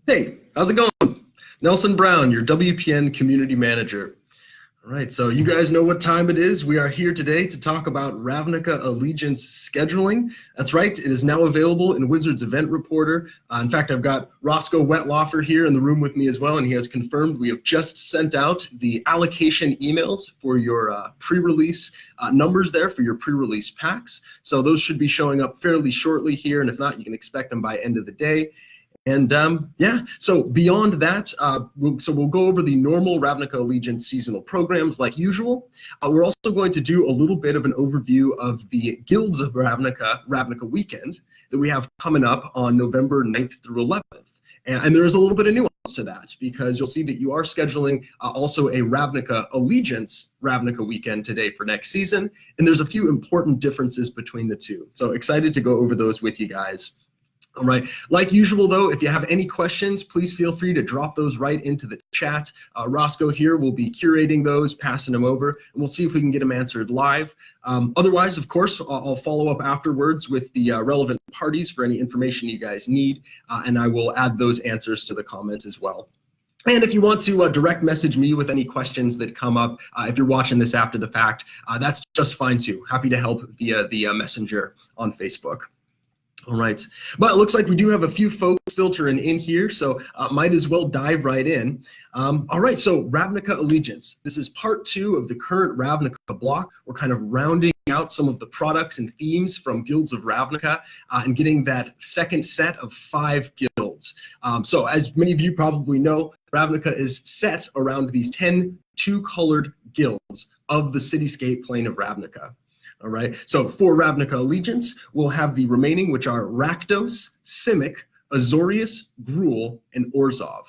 Hey, how's it going? Nelson Brown, your WPN community manager. All right, so you guys know what time it is. We are here today to talk about Ravnica Allegiance scheduling. That's right, it is now available in Wizards Event Reporter. In fact, I've got Roscoe Wetlaufer here in the room with me as well, and he has confirmed we have just sent out the allocation emails for your pre-release numbers there for your pre-release packs. So those should be showing up fairly shortly here, and if not, you can expect them by end of the day. And yeah, so beyond that, we'll go over the normal Ravnica Allegiance seasonal programs like usual. We're also going to do a little bit of an overview of the Guilds of Ravnica Weekend that we have coming up on November 9th through 11th. And there is a little bit of nuance to that because you'll see that you are scheduling also a Ravnica Allegiance Ravnica Weekend today for next season. And there's a few important differences between the two. So excited to go over those with you guys. All right, like usual though, if you have any questions, please feel free to drop those right into the chat. Roscoe here will be curating those, passing them over, and we'll see if we can get them answered live. Otherwise, of course, I'll follow up afterwards with the relevant parties for any information you guys need, and I will add those answers to the comments as well. And if you want to direct message me with any questions that come up, if you're watching this after the fact, that's just fine too. Happy to help via the messenger on Facebook. All right, but it looks like we do have a few folks filtering in here, so might as well dive right in. All right, so Ravnica Allegiance. This is part 2 of the current Ravnica block. We're kind of rounding out some of the products and themes from Guilds of Ravnica and getting that second set of 5 guilds. So as many of you probably know, Ravnica is set around these 10 two-colored guilds of the cityscape plane of Ravnica. All right, so for Ravnica Allegiance, we'll have the remaining, which are Rakdos, Simic, Azorius, Gruul, and Orzhov.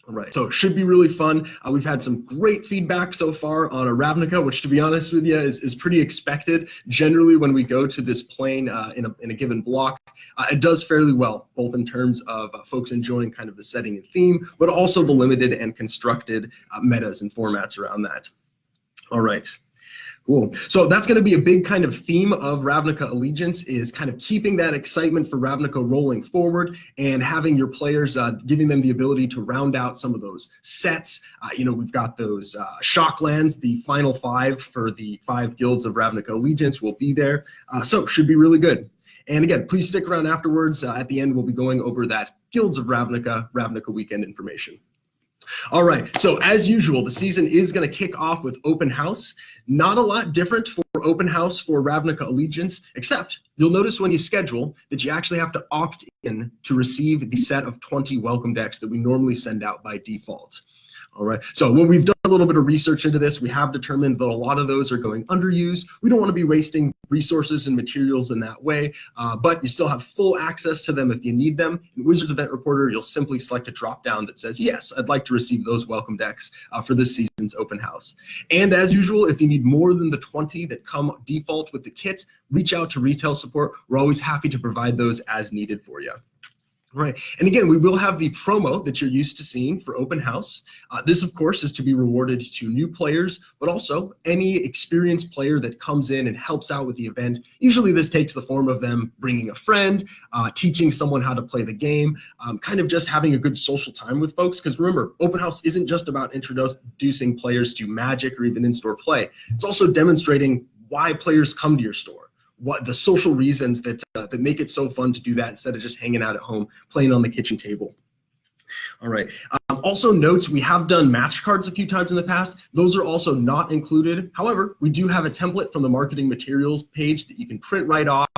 All right, so it should be really fun. We've had some great feedback so far on a Ravnica, which to be honest with you is pretty expected. Generally, when we go to this plane in a given block, it does fairly well, both in terms of folks enjoying kind of the setting and theme, but also the limited and constructed metas and formats around that. All right. Cool. So that's going to be a big kind of theme of Ravnica Allegiance, is kind of keeping that excitement for Ravnica rolling forward and having your players, giving them the ability to round out some of those sets. You know, we've got those shock lands, the final 5 for the 5 guilds of Ravnica Allegiance will be there. So should be really good. And again, please stick around afterwards. At the end, we'll be going over that Guilds of Ravnica Weekend information. All right, so as usual, the season is going to kick off with Open House. Not a lot different for Open House for Ravnica Allegiance, except you'll notice when you schedule that you actually have to opt in to receive the set of 20 welcome decks that we normally send out by default. All right, so when we've done a little bit of research into this, we have determined that a lot of those are going underused. We don't want to be wasting resources and materials in that way, but you still have full access to them if you need them. In Wizards Event Reporter, you'll simply select a drop-down that says, yes, I'd like to receive those welcome decks for this season's Open House. And as usual, if you need more than the 20 that come default with the kit, reach out to retail support. We're always happy to provide those as needed for you. Right, and again, we will have the promo that you're used to seeing for Open House. This, of course, is to be rewarded to new players, but also any experienced player that comes in and helps out with the event. Usually this takes the form of them bringing a friend, teaching someone how to play the game, kind of just having a good social time with folks. Because remember, Open House isn't just about introducing players to Magic or even in-store play. It's also demonstrating why players come to your store. What the social reasons that make it so fun to do that instead of just hanging out at home playing on the kitchen table. All right. Also notes, we have done match cards a few times in the past. Those are also not included. However, we do have a template from the marketing materials page that you can print right off.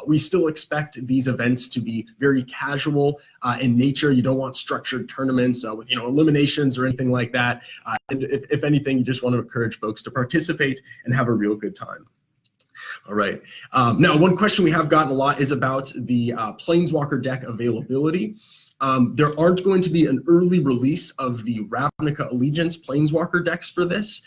We still expect these events to be very casual in nature. You don't want structured tournaments with eliminations or anything like that. And if anything, you just want to encourage folks to participate and have a real good time. All right. Now, one question we have gotten a lot is about the Planeswalker deck availability. There aren't going to be an early release of the Ravnica Allegiance Planeswalker decks for this.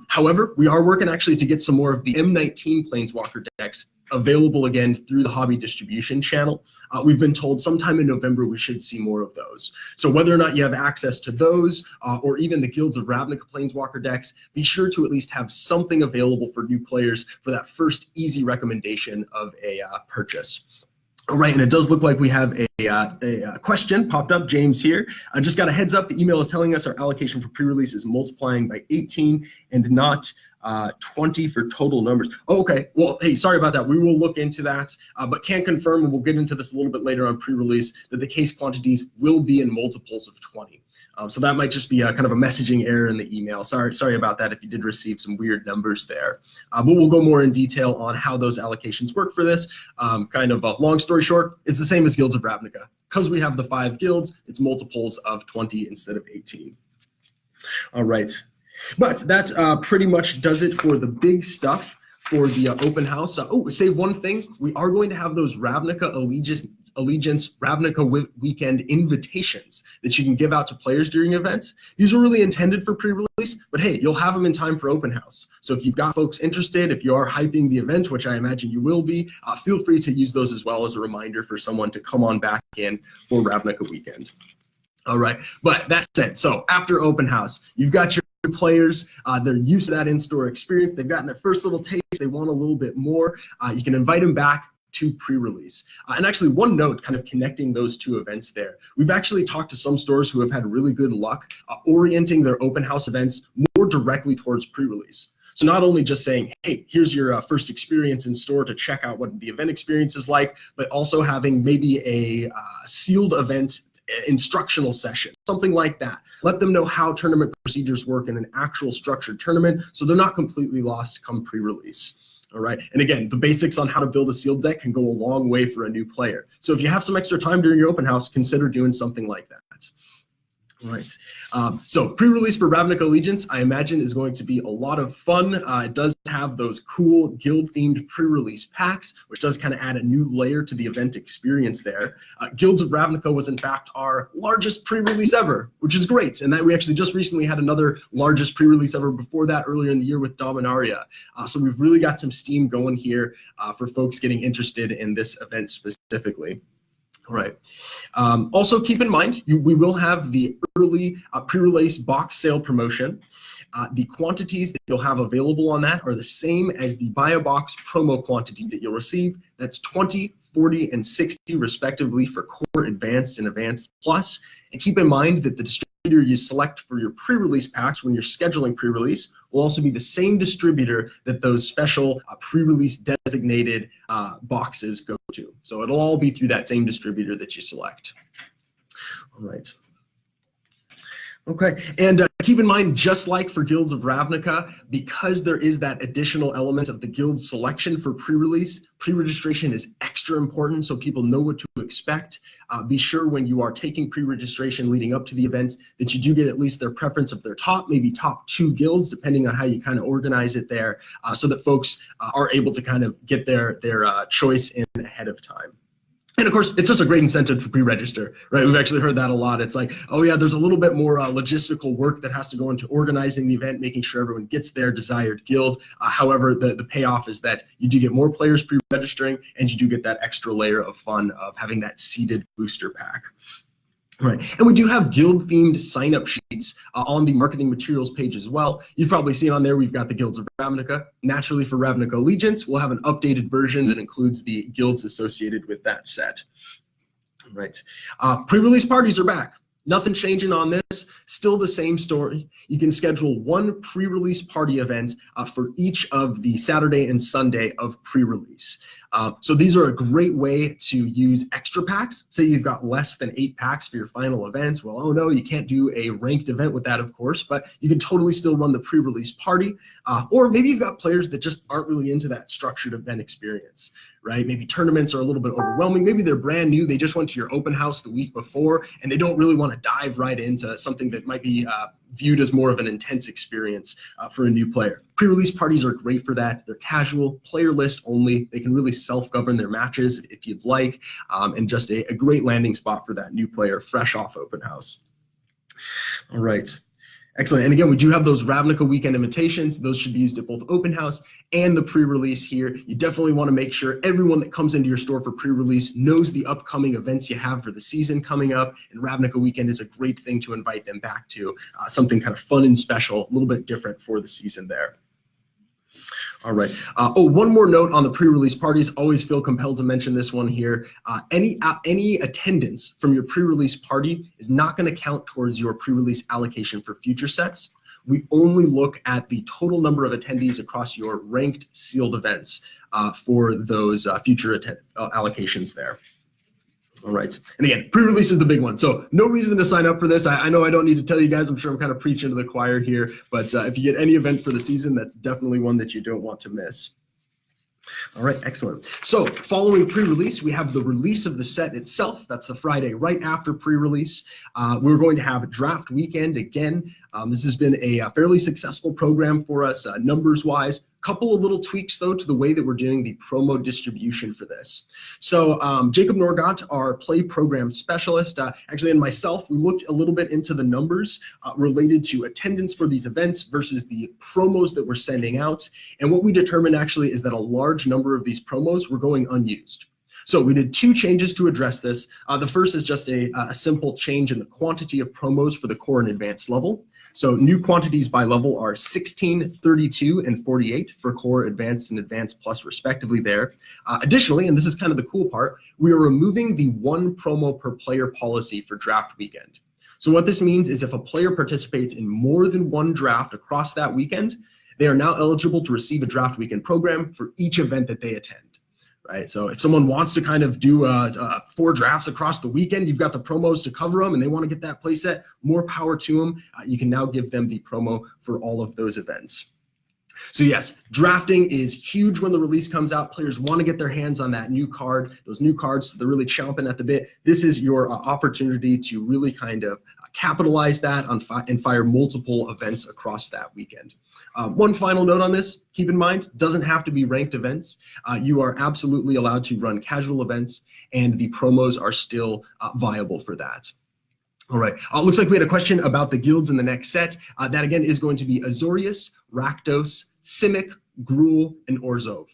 However, we are working actually to get some more of the M19 Planeswalker decks available again through the hobby distribution channel. We've been told sometime in November we should see more of those. So whether or not you have access to those or even the Guilds of Ravnica Planeswalker decks, be sure to at least have something available for new players for that first easy recommendation of a purchase. All right, and it does look like we have a question popped up. James here. I just got a heads up. The email is telling us our allocation for pre-release is multiplying by 18 and not 20 for total numbers. Oh, okay. Well, hey, sorry about that. We will look into that, but can confirm, and we'll get into this a little bit later on pre-release, that the case quantities will be in multiples of 20. So that might just be a kind of a messaging error in the email. Sorry about that if you did receive some weird numbers there. But we'll go more in detail on how those allocations work for this. Kind of a long story short, it's the same as Guilds of Ravnica. Because we have the 5 guilds, it's multiples of 20 instead of 18. All right. But that pretty much does it for the big stuff for the open house. Oh, save one thing. We are going to have those Ravnica Allegiance Ravnica weekend invitations that you can give out to players during events. These are really intended for pre-release, but hey, you'll have them in time for open house. So if you've got folks interested, if you are hyping the event, which I imagine you will be, feel free to use those as well as a reminder for someone to come on back in for Ravnica weekend. All right, but that said, so after open house, you've got your players, they're used to that in-store experience. They've gotten their first little taste. They want a little bit more. You can invite them back to pre-release. And actually, one note kind of connecting those two events there. We've actually talked to some stores who have had really good luck orienting their open house events more directly towards pre-release. So not only just saying, hey, here's your first experience in store to check out what the event experience is like, but also having maybe a sealed event instructional session, something like that. Let them know how tournament procedures work in an actual structured tournament so they're not completely lost come pre-release. All right, and again, the basics on how to build a sealed deck can go a long way for a new player. So if you have some extra time during your open house, consider doing something like that. All right, so pre-release for Ravnica Allegiance, I imagine, is going to be a lot of fun. It does have those cool guild-themed pre-release packs, which does kind of add a new layer to the event experience there. Guilds of Ravnica was, in fact, our largest pre-release ever, which is great. And that we actually just recently had another largest pre-release ever before that earlier in the year with Dominaria. So we've really got some steam going here for folks getting interested in this event specifically. All right. Also, keep in mind, we will have the early pre-release box sale promotion. The quantities that you'll have available on that are the same as the buy a box promo quantities that you'll receive. That's 20, 40, and 60 respectively for core, advanced, and advanced plus. And keep in mind that the distributor you select for your pre-release packs when you're scheduling pre-release will also be the same distributor that those special pre-release designated boxes go to. So it'll all be through that same distributor that you select. All right. Okay, and keep in mind, just like for Guilds of Ravnica, because there is that additional element of the guild selection for pre-release, pre-registration is extra important so people know what to expect. Be sure when you are taking pre-registration leading up to the event that you do get at least their preference of their top, maybe top 2 guilds, depending on how you kind of organize it there, so that folks are able to kind of get their choice in ahead of time. And of course, it's just a great incentive to pre-register, right? We've actually heard that a lot. It's like, oh yeah, there's a little bit more logistical work that has to go into organizing the event, making sure everyone gets their desired guild. However, the payoff is that you do get more players pre-registering, and you do get that extra layer of fun of having that seeded booster pack. Right, and we do have guild-themed sign-up sheets on the marketing materials page as well. You've probably seen on there, we've got the Guilds of Ravnica. Naturally, for Ravnica Allegiance, we'll have an updated version that includes the guilds associated with that set. Right, pre-release parties are back. Nothing changing on this, still the same story. You can schedule one pre-release party event for each of the Saturday and Sunday of pre-release. So these are a great way to use extra packs. Say you've got less than 8 packs for your final event. Well, oh no, you can't do a ranked event with that, of course, but you can totally still run the pre-release party. Or maybe you've got players that just aren't really into that structured event experience, right? Maybe tournaments are a little bit overwhelming. Maybe they're brand new. They just went to your open house the week before, and they don't really want to dive right into something that might be viewed as more of an intense experience for a new player. Pre-release parties are great for that. They're casual, player list only. They can really self-govern their matches if you'd like, and just a great landing spot for that new player fresh off open house. All right. Excellent. And again, we do have those Ravnica weekend invitations. Those should be used at both open house and the pre-release here. You definitely want to make sure everyone that comes into your store for pre-release knows the upcoming events you have for the season coming up. And Ravnica weekend is a great thing to invite them back to, something kind of fun and special, a little bit different for the season there. All right. One more note on the pre-release parties. Always feel compelled to mention this one here. Any attendance from your pre-release party is not going to count towards your pre-release allocation for future sets. We only look at the total number of attendees across your ranked sealed events for those future allocations there. All right. And again, pre-release is the big one. So no reason to sign up for this. I know I don't need to tell you guys. I'm sure I'm kind of preaching to the choir here. But if you get any event for the season, that's definitely one that you don't want to miss. All right, excellent. So following pre-release, we have the release of the set itself. That's the Friday right after pre-release. We're going to have draft weekend again. This has been a fairly successful program for us numbers-wise. Couple of little tweaks, though, to the way that we're doing the promo distribution for this. So Jacob Norgott, our play program specialist, actually and myself, we looked a little bit into the numbers related to attendance for these events versus the promos that we're sending out. And what we determined actually is that a large number of these promos were going unused. So we did two changes to address this. The first is just a simple change in the quantity of promos for the core and advanced level. So new quantities by level are 16, 32, and 48 for core, advanced, and advanced plus respectively there. Additionally, and this is kind of the cool part, we are removing the one promo per player policy for draft weekend. So what this means is if a player participates in more than one draft across that weekend, they are now eligible to receive a draft weekend program for each event that they attend. Right, so if someone wants to kind of do 4 drafts across the weekend, you've got the promos to cover them and they want to get that play set, more power to them. You can now give them the promo for all of those events. So yes, drafting is huge when the release comes out. Players want to get their hands on that new card, those new cards, so they're really chomping at the bit. This is your opportunity to really kind of capitalize that and fire multiple events across that weekend. One final note on this, keep in mind, doesn't have to be ranked events. You are absolutely allowed to run casual events, and the promos are still viable for that. All right, looks like we had a question about the guilds in the next set. That again is going to be Azorius, Rakdos, Simic, Gruul, and Orzhov.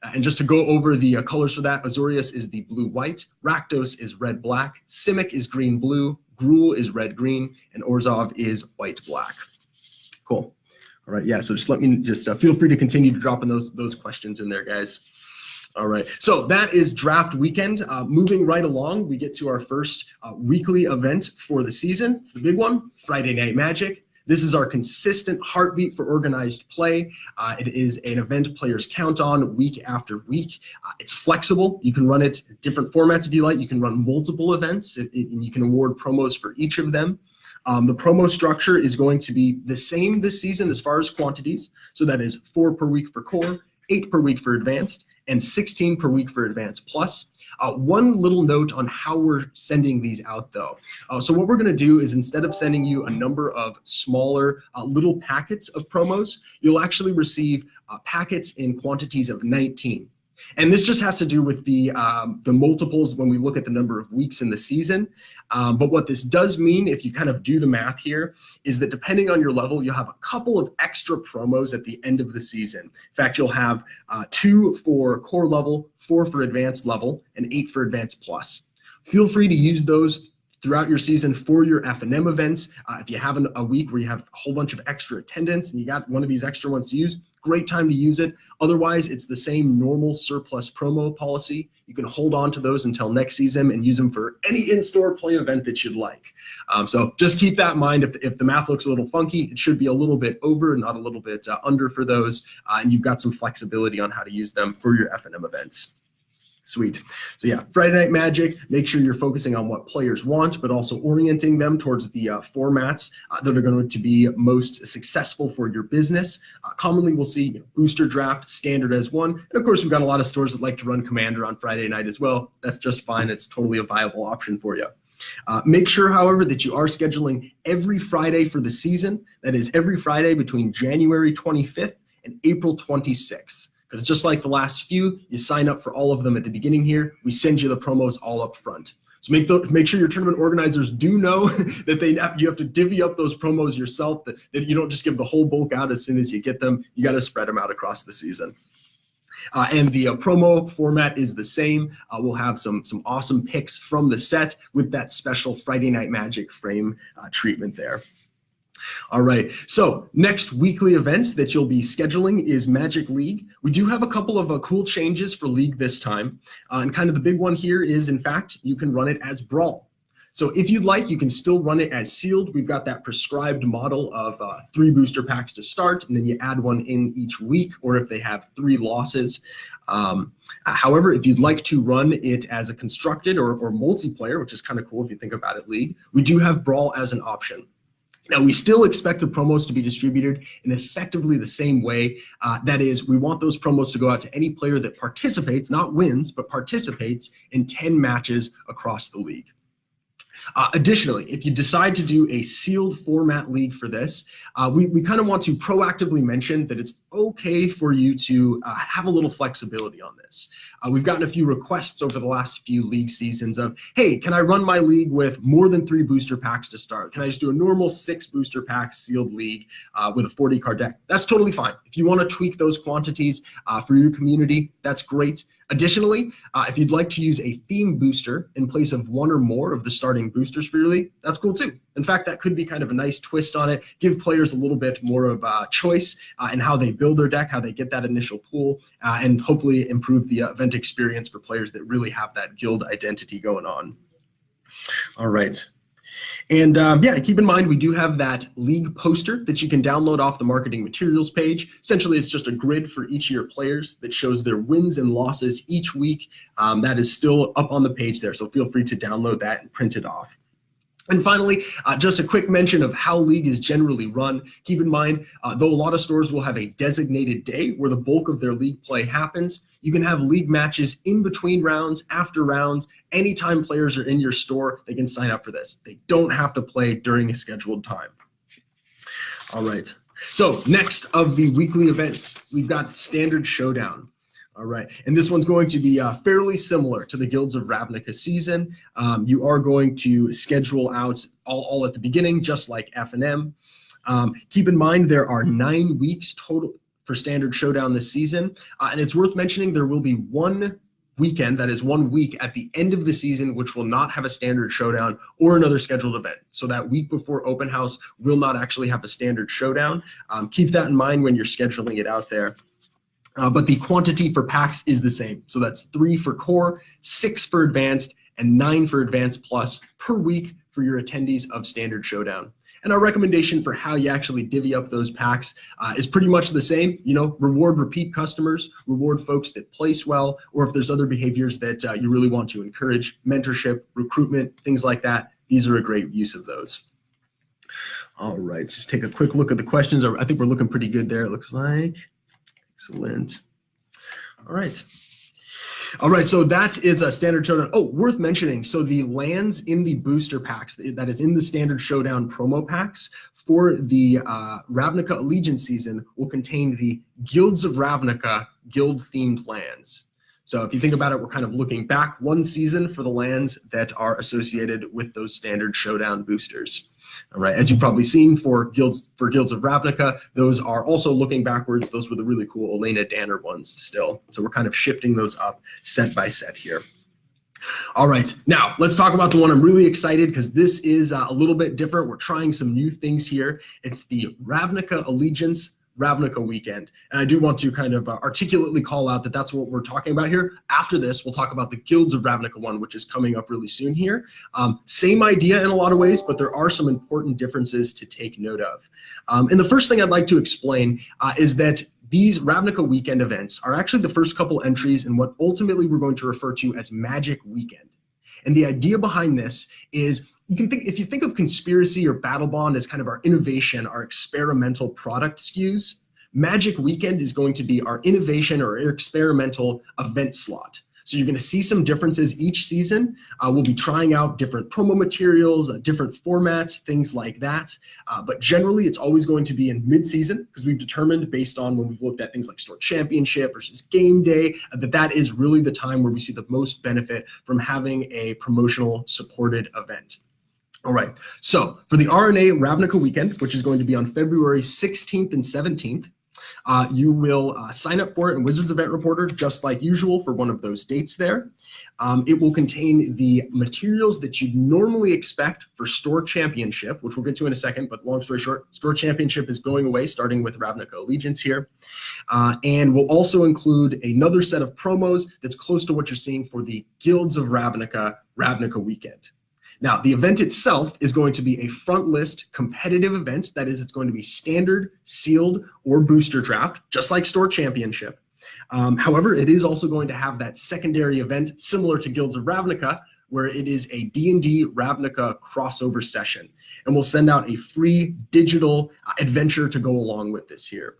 And just to go over the colors for that, Azorius is the blue-white, Rakdos is red-black, Simic is green-blue, Gruul is red-green, and Orzhov is white-black. Cool. All right, yeah, so just let me feel free to continue to drop in those questions in there, guys. All right, so that is draft weekend. Moving right along, we get to our first weekly event for the season. It's the big one, Friday Night Magic. This is our consistent heartbeat for organized play. It is an event players count on week after week. It's flexible. You can run it in different formats if you like. You can run multiple events, and you can award promos for each of them. The promo structure is going to be the same this season as far as quantities. So that is 4 per week for core, 8 per week for advanced, and 16 per week for advanced plus. One little note on how we're sending these out though. So what we're gonna do is instead of sending you a number of smaller little packets of promos, you'll actually receive packets in quantities of 19. And this just has to do with the multiples when we look at the number of weeks in the season. But what this does mean, if you kind of do the math here, is that depending on your level, you'll have a couple of extra promos at the end of the season. In fact, you'll have 2 for core level, 4 for advanced level, and 8 for advanced plus. Feel free to use those throughout your season for your F&M events. If you have a week where you have a whole bunch of extra attendance and you got one of these extra ones to use, great time to use it. Otherwise, it's the same normal surplus promo policy. You can hold on to those until next season and use them for any in-store play event that you'd like. So just keep that in mind. If the math looks a little funky, it should be a little bit over, not a little bit under for those. And you've got some flexibility on how to use them for your F&M events. Sweet. So yeah, Friday Night Magic, make sure you're focusing on what players want, but also orienting them towards the formats that are going to be most successful for your business. Commonly, we'll see booster draft, standard as one. And of course, we've got a lot of stores that like to run Commander on Friday night as well. That's just fine. It's totally a viable option for you. Make sure, however, that you are scheduling every Friday for the season. That is every Friday between January 25th and April 26th. Because just like the last few, you sign up for all of them at the beginning here. We send you the promos all up front. So make sure your tournament organizers do know that you have to divvy up those promos yourself, that you don't just give the whole bulk out as soon as you get them. You got to spread them out across the season. And the promo format is the same. We'll have some awesome picks from the set with that special Friday Night Magic frame treatment there. All right, so next weekly events that you'll be scheduling is Magic League. We do have a couple of cool changes for League this time. And kind of the big one here is, in fact, you can run it as Brawl. So if you'd like, you can still run it as Sealed. We've got that prescribed model of 3 booster packs to start, and then you add one in each week, or if they have 3 losses. However, if you'd like to run it as a constructed or multiplayer, which is kind of cool if you think about it, League, we do have Brawl as an option. Now, we still expect the promos to be distributed in effectively the same way. That is, we want those promos to go out to any player that participates, not wins, but participates in 10 matches across the league. Additionally, if you decide to do a sealed format league for this, we kind of want to proactively mention that it's okay for you to have a little flexibility on this. We've gotten a few requests over the last few league seasons of, hey, can I run my league with more than 3 booster packs to start? Can I just do a normal 6 booster pack sealed league with a 40 card deck? That's totally fine. If you want to tweak those quantities for your community, that's great. Additionally, if you'd like to use a theme booster in place of 1 or more of the starting boosters for your league, that's cool too. In fact, that could be kind of a nice twist on it, give players a little bit more of a choice in how they build their deck, how they get that initial pool, and hopefully improve the event experience for players that really have that guild identity going on. All right. And yeah, keep in mind, we do have that league poster that you can download off the marketing materials page. Essentially, it's just a grid for each of your players that shows their wins and losses each week. That is still up on the page there, so feel free to download that and print it off. And finally, just a quick mention of how League is generally run. Keep in mind, though a lot of stores will have a designated day where the bulk of their League play happens, you can have League matches in between rounds, after rounds. Anytime players are in your store, they can sign up for this. They don't have to play during a scheduled time. All right. So next of the weekly events, we've got Standard Showdown. All right, and this one's going to be fairly similar to the Guilds of Ravnica season. You are going to schedule out all at the beginning, just like F&M. Keep in mind, there are 9 weeks total for Standard Showdown this season, and it's worth mentioning there will be 1 weekend, that is 1 week at the end of the season, which will not have a Standard Showdown or another scheduled event. So that week before Open House will not actually have a Standard Showdown. Keep that in mind when you're scheduling it out there. But the quantity for packs is the same. So that's 3 for core, 6 for advanced, and 9 for advanced plus per week for your attendees of Standard Showdown. And our recommendation for how you actually divvy up those packs is pretty much the same. You know, reward repeat customers, reward folks that place well, or if there's other behaviors that you really want to encourage, mentorship, recruitment, things like that, these are a great use of those. All right, just take a quick look at the questions. I think we're looking pretty good there, it looks like. Excellent. All right. All right, so that is a Standard Showdown. Oh, worth mentioning, so the lands in the booster packs, that is in the Standard Showdown promo packs for the Ravnica Allegiance season will contain the Guilds of Ravnica guild-themed lands. So if you think about it, we're kind of looking back 1 season for the lands that are associated with those Standard Showdown boosters. All right, as you've probably seen for Guilds of Ravnica, those are also looking backwards. Those were the really cool Elena Danner ones still. So we're kind of shifting those up set by set here. All right, now let's talk about the one I'm really excited because this is a little bit different. We're trying some new things here. It's the Ravnica Allegiance Ravnica weekend. And I do want to kind of articulately call out that that's what we're talking about here. After this, we'll talk about the Guilds of Ravnica one, which is coming up really soon here. Same idea in a lot of ways, but there are some important differences to take note of. And the first thing I'd like to explain is that these Ravnica weekend events are actually the first couple entries in what ultimately we're going to refer to as Magic Weekend. And the idea behind this is if you think of Conspiracy or Battle Bond as kind of our innovation, our experimental product SKUs, Magic Weekend is going to be our innovation or experimental event slot. So you're going to see some differences each season. We'll be trying out different promo materials, different formats, things like that. But generally, it's always going to be in mid-season because we've determined based on when we've looked at things like Store Championship versus Game Day, that is really the time where we see the most benefit from having a promotional supported event. All right, so for the RNA Ravnica weekend, which is going to be on February 16th and 17th, You will sign up for it in Wizards Event Reporter, just like usual, for one of those dates there. It will contain the materials that you'd normally expect for Store Championship, which we'll get to in a second, but long story short, Store Championship is going away, starting with Ravnica Allegiance here. And we'll also include another set of promos that's close to what you're seeing for the Guilds of Ravnica Weekend. Now, the event itself is going to be a front list competitive event. That is, it's going to be standard, sealed, or booster draft, just like Store Championship. However, it is also going to have that secondary event similar to Guilds of Ravnica, where it is a D&D Ravnica crossover session. And we'll send out a free digital adventure to go along with this here.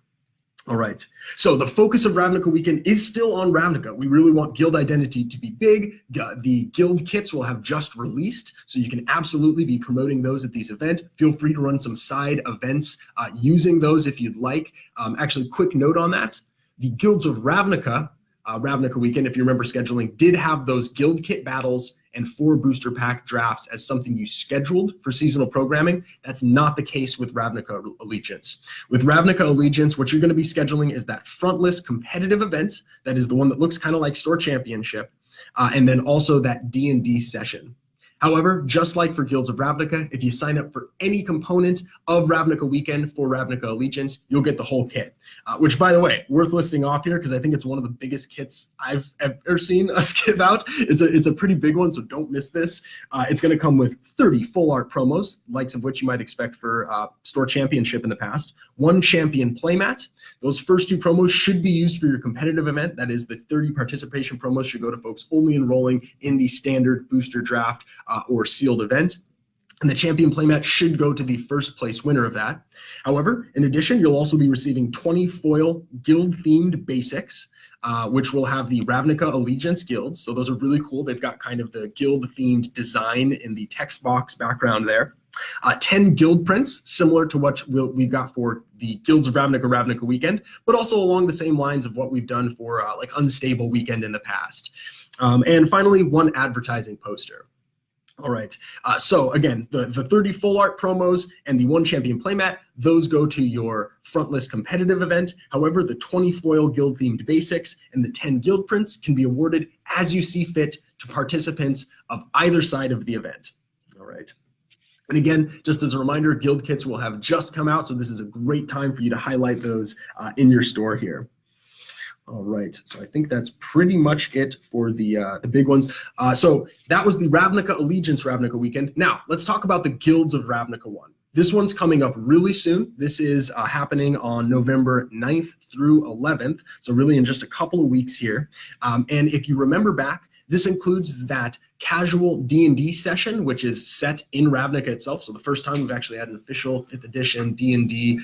All right, so the focus of Ravnica Weekend is still on Ravnica. We really want guild identity to be big. The guild kits will have just released, so you can absolutely be promoting those at these events. Feel free to run some side events using those if you'd like. Actually, quick note on that. The Guilds of Ravnica Weekend, if you remember scheduling, did have those guild kit battles and 4 booster pack drafts as something you scheduled for seasonal programming. That's not the case with Ravnica Allegiance. With Ravnica Allegiance, what you're going to be scheduling is that front list competitive event, that is the one that looks kind of like Store Championship, and then also that D&D session. However, just like for Guilds of Ravnica, if you sign up for any component of Ravnica Weekend for Ravnica Allegiance, you'll get the whole kit, which, by the way, worth listing off here because I think it's one of the biggest kits I've ever seen us give out. It's a pretty big one, so don't miss this. It's going to come with 30 full art promos, likes of which you might expect for Store Championship in the past, 1 champion playmat. Those first 2 promos should be used for your competitive event. That is, the 30 participation promos should go to folks only enrolling in the standard booster draft or sealed event. And the champion playmat should go to the first place winner of that. However, in addition, you'll also be receiving 20 foil guild-themed basics, which will have the Ravnica Allegiance guilds. So those are really cool. They've got kind of the guild-themed design in the text box background there. 10 guild prints, similar to what we've got for the Guilds of Ravnica Weekend, but also along the same lines of what we've done for like Unstable Weekend in the past. And finally, 1 advertising poster. All right, so again, the 30 full art promos and the 1 champion playmat, those go to your front list competitive event. However, the 20 foil guild themed basics and the 10 guild prints can be awarded as you see fit to participants of either side of the event. All right. And again, just as a reminder, guild kits will have just come out, so this is a great time for you to highlight those in your store here. All right, so I think that's pretty much it for the big ones. So that was the Ravnica Allegiance Ravnica Weekend. Now, let's talk about the Guilds of Ravnica 1. This one's coming up really soon. This is happening on November 9th through 11th, so really in just a couple of weeks here. And if you remember back, this includes that casual D&D session, which is set in Ravnica itself. So the first time we've actually had an official 5th edition D&D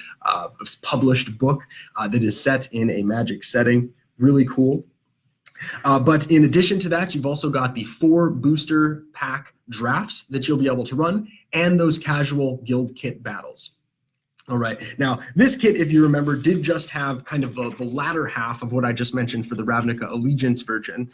published book that is set in a magic setting. Really cool. But in addition to that, you've also got the 4 booster pack drafts that you'll be able to run and those casual guild kit battles. All right, now this kit, if you remember, did just have kind of the latter half of what I just mentioned for the Ravnica Allegiance version.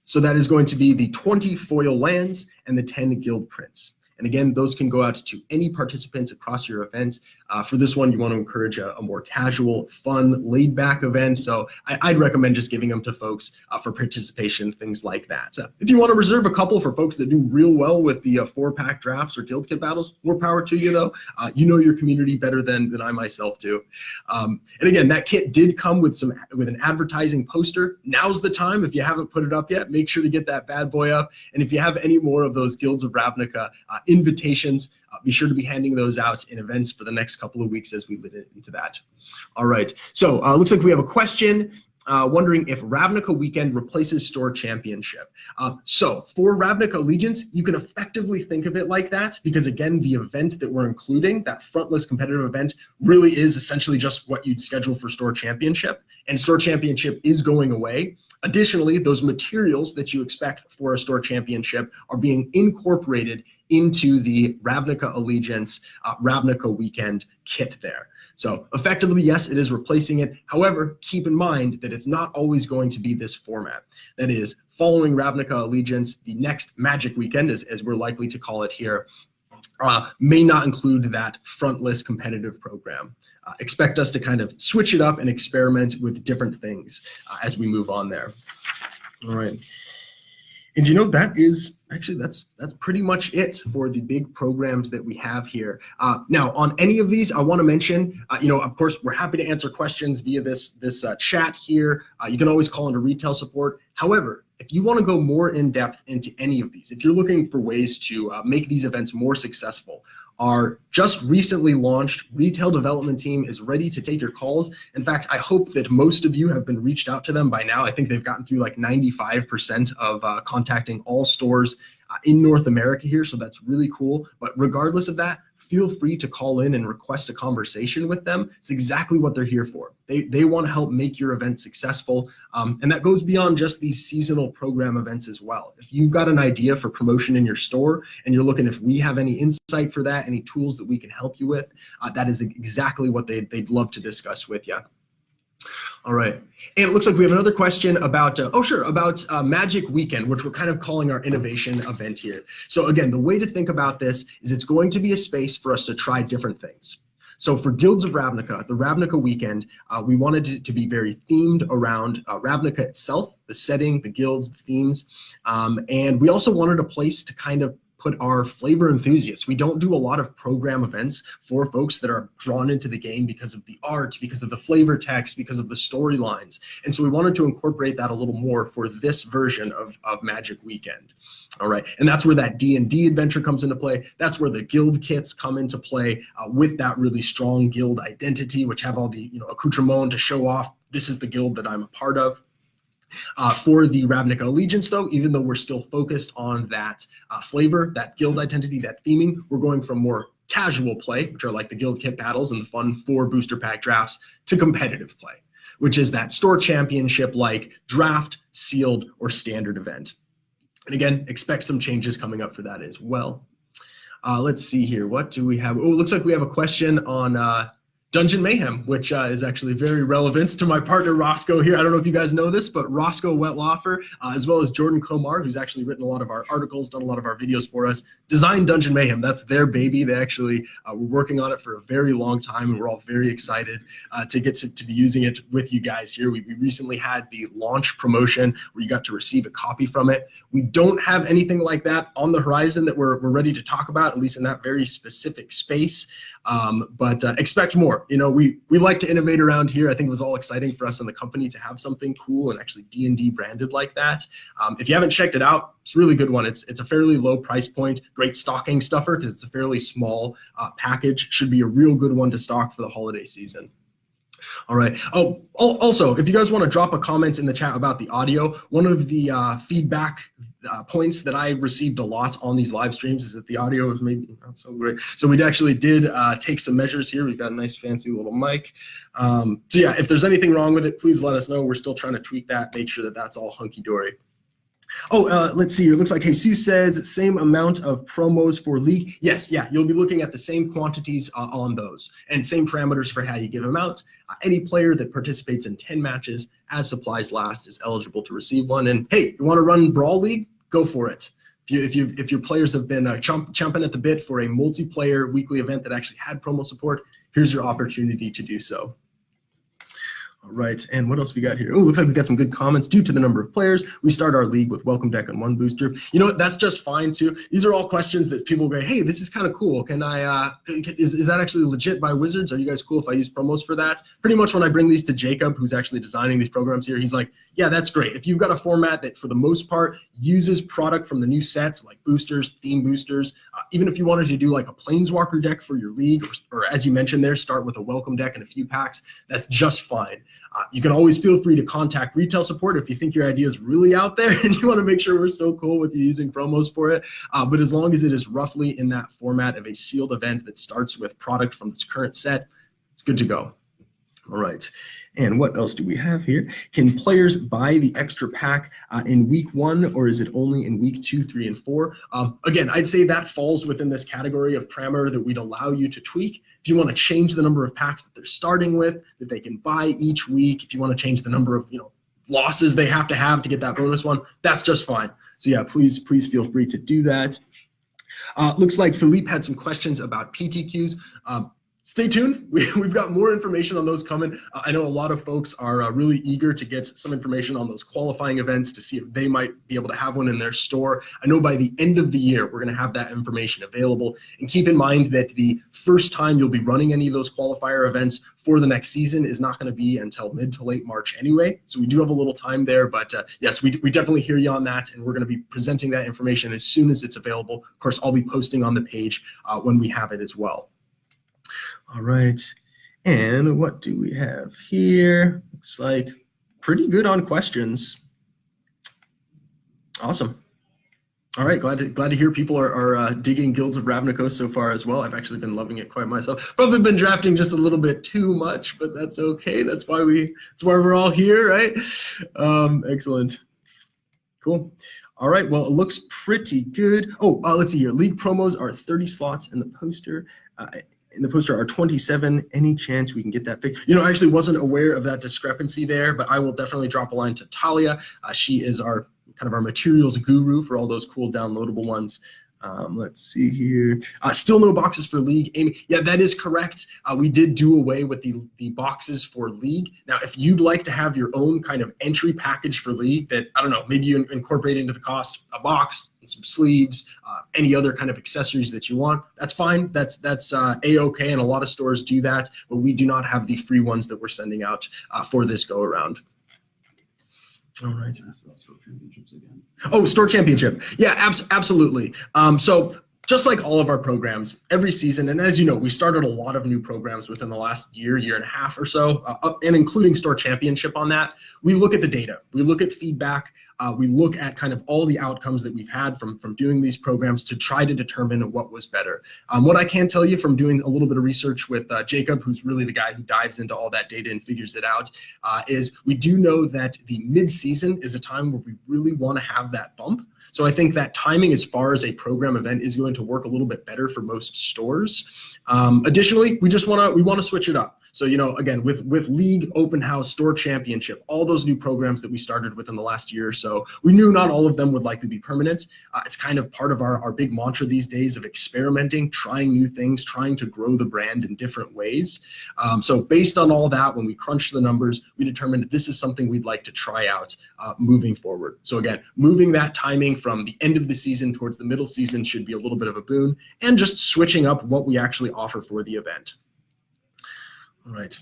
So that is going to be the 20 foil lands and the 10 guild prints. And again, those can go out to any participants across your event. For this one, you want to encourage a more casual, fun, laid-back event. So I'd recommend just giving them to folks for participation, things like that. So if you want to reserve a couple for folks that do real well with the 4-pack drafts or guild kit battles, more power to you, though. You know your community better than I myself do. And again, that kit did come with an advertising poster. Now's the time. If you haven't put it up yet, make sure to get that bad boy up. And if you have any more of those Guilds of Ravnica invitations, be sure to be handing those out in events for the next couple of weeks as we lead into that. All right, so looks like we have a question wondering if Ravnica Weekend replaces Store Championship. So for Ravnica Allegiance, you can effectively think of it like that because, again, the event that we're including, that frontlist competitive event, really is essentially just what you'd schedule for Store Championship, and Store Championship is going away. Additionally, those materials that you expect for a Store Championship are being incorporated into the Ravnica Allegiance Ravnica Weekend kit there. So effectively, yes, it is replacing it. However, keep in mind that it's not always going to be this format. That is, following Ravnica Allegiance, the next Magic Weekend, as we're likely to call it here, may not include that frontless competitive program. Expect us to kind of switch it up and experiment with different things as we move on there. All right. And you know, that is actually, that's pretty much it for the big programs that we have here. Now, on any of these, I want to mention, of course, we're happy to answer questions via this chat here. You can always call into retail support. However, if you want to go more in depth into any of these, if you're looking for ways to make these events more successful, our just recently launched retail development team is ready to take your calls. In fact, I hope that most of you have been reached out to them by now. I think they've gotten through like 95% of contacting all stores in North America here, so that's really cool. But regardless of that, feel free to call in and request a conversation with them. It's exactly what they're here for. They want to help make your event successful. And that goes beyond just these seasonal program events as well. If you've got an idea for promotion in your store and you're looking if we have any insight for that, any tools that we can help you with, that is exactly what they'd love to discuss with you. All right, and it looks like we have another question about, Magic Weekend, which we're kind of calling our innovation event here. So again, the way to think about this is it's going to be a space for us to try different things. So for Guilds of Ravnica, the Ravnica Weekend, we wanted it to be very themed around Ravnica itself, the setting, the guilds, the themes, and we also wanted a place to kind of put our flavor enthusiasts. We don't do a lot of program events for folks that are drawn into the game because of the art, because of the flavor text, because of the storylines. And so we wanted to incorporate that a little more for this version of Magic Weekend. All right, and that's where that D&D adventure comes into play. That's where the guild kits come into play with that really strong guild identity, which have all the accoutrement to show off, this is the guild that I'm a part of. For the Ravnica Allegiance, though, even though we're still focused on that flavor, that guild identity, that theming, we're going from more casual play, which are like the guild kit battles and the fun 4 booster pack drafts, to competitive play, which is that store championship like draft, sealed, or standard event. And again, expect some changes coming up for that as well. Let's see here. What do we have? Oh, it looks like we have a question on Dungeon Mayhem, which is actually very relevant to my partner Roscoe here. I don't know if you guys know this, but Roscoe Wetlaufer, as well as Jordan Komar, who's actually written a lot of our articles, done a lot of our videos for us, designed Dungeon Mayhem. That's their baby. They actually were working on it for a very long time, and we're all very excited to get to be using it with you guys here. We recently had the launch promotion where you got to receive a copy from it. We don't have anything like that on the horizon that we're ready to talk about, at least in that very specific space, but expect more. We like to innovate around here. I think it was all exciting for us in the company to have something cool and actually D&D branded like that. If you haven't checked it out, it's a really good one. It's a fairly low price point, great stocking stuffer because it's a fairly small package. Should be a real good one to stock for the holiday season. All right. Oh, also, if you guys want to drop a comment in the chat about the audio, one of the feedback points that I received a lot on these live streams is that the audio is maybe not so great. So we actually did take some measures here. We've got a nice fancy little mic. So yeah, if there's anything wrong with it, please let us know. We're still trying to tweak that, make sure that that's all hunky-dory. Oh, let's see here. It looks like Jesus says same amount of promos for League. Yes, yeah, you'll be looking at the same quantities on those and same parameters for how you give them out. Any player that participates in 10 matches as supplies last is eligible to receive one. And hey, you want to run Brawl League? Go for it. If your players have been chomping at the bit for a multiplayer weekly event that actually had promo support, here's your opportunity to do so. All right, and what else we got here? Oh, looks like we got some good comments. Due to the number of players, we start our league with welcome deck and 1 booster. You know what? That's just fine too. These are all questions that people go, hey, this is kind of cool. Can I? Is that actually legit by Wizards? Are you guys cool if I use promos for that? Pretty much when I bring these to Jacob, who's actually designing these programs here, he's like, yeah, that's great. If you've got a format that for the most part uses product from the new sets like boosters, theme boosters, even if you wanted to do like a Planeswalker deck for your league, or as you mentioned there, start with a welcome deck and a few packs, that's just fine. You can always feel free to contact retail support if you think your idea is really out there and you want to make sure we're still cool with you using promos for it. But as long as it is roughly in that format of a sealed event that starts with product from its current set, it's good to go. All right, and what else do we have here? Can players buy the extra pack in week 1, or is it only in week 2, 3, and 4? Again, I'd say that falls within this category of parameter that we'd allow you to tweak. If you want to change the number of packs that they're starting with, that they can buy each week, if you want to change the number of losses they have to get that bonus one, that's just fine. So yeah, please feel free to do that. Looks like Philippe had some questions about PTQs. Stay tuned. We've got more information on those coming. I know a lot of folks are really eager to get some information on those qualifying events to see if they might be able to have one in their store. I know by the end of the year, we're going to have that information available. And keep in mind that the first time you'll be running any of those qualifier events for the next season is not going to be until mid to late March anyway. So we do have a little time there. But yes, we definitely hear you on that. And we're going to be presenting that information as soon as it's available. Of course, I'll be posting on the page when we have it as well. All right, and what do we have here? Looks like pretty good on questions. Awesome. All right, glad to hear people are digging Guilds of Ravnica so far as well. I've actually been loving it quite myself. Probably been drafting just a little bit too much, but that's okay. That's why we're all here, right? Excellent. Cool. All right, well, it looks pretty good. Oh, let's see here. League promos are 30 slots in the poster. In the poster are 27. Any chance we can get that fixed? I actually wasn't aware of that discrepancy there, but I will definitely drop a line to Talia. She is our materials guru for all those cool downloadable ones. Let's see here. Still no boxes for League. Amy, yeah, that is correct. We did do away with the boxes for League. Now, if you'd like to have your own kind of entry package for League that, I don't know, maybe you incorporate into the cost a box and some sleeves, any other kind of accessories that you want, that's fine. That's A-okay, and a lot of stores do that, but we do not have the free ones that we're sending out for this go around. All right. Oh, store championship. Yeah, absolutely. So just like all of our programs, every season, and as you know, we started a lot of new programs within the last year and a half or so, and including store championship on that. We look at the data, we look at feedback, we look at kind of all the outcomes that we've had from doing these programs to try to determine what was better. What I can tell you from doing a little bit of research with Jacob, who's really the guy who dives into all that data and figures it out, is we do know that the mid-season is a time where we really want to have that bump. So I think that timing as far as a program event is going to work a little bit better for most stores. Additionally, we want to switch it up. So, again, with League, Open House, Store Championship, all those new programs that we started within the last year or so, we knew not all of them would likely be permanent. It's kind of part of our big mantra these days of experimenting, trying new things, trying to grow the brand in different ways. So based on all that, when we crunched the numbers, we determined that this is something we'd like to try out moving forward. So again, moving that timing from the end of the season towards the middle season should be a little bit of a boon, and just switching up what we actually offer for the event. All right.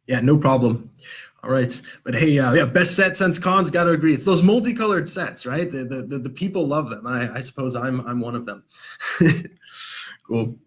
Yeah, no problem. All right. But hey, yeah, best set since cons, got to agree. It's those multicolored sets, right? The people love them. I suppose I'm one of them. Cool.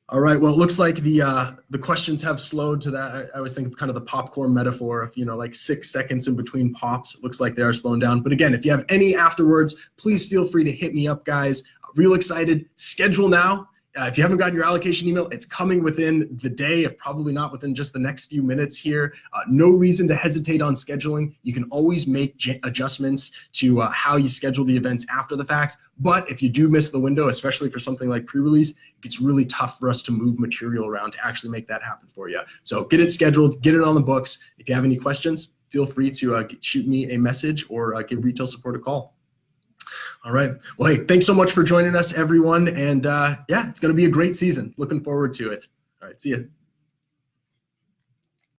All right. Well, it looks like the questions have slowed to that. I always think of kind of the popcorn metaphor of, like 6 seconds in between pops. It looks like they are slowing down. But again, if you have any afterwards, please feel free to hit me up, guys. Real excited. Schedule now. If you haven't gotten your allocation email, it's coming within the day, if probably not within just the next few minutes here. No reason to hesitate on scheduling. You can always make adjustments to how you schedule the events after the fact. But if you do miss the window, especially for something like pre-release, it gets really tough for us to move material around to actually make that happen for you. So get it scheduled, get it on the books. If you have any questions, feel free to shoot me a message or give retail support a call. All right. Well, hey, thanks so much for joining us, everyone. And yeah, it's going to be a great season. Looking forward to it. All right. See you.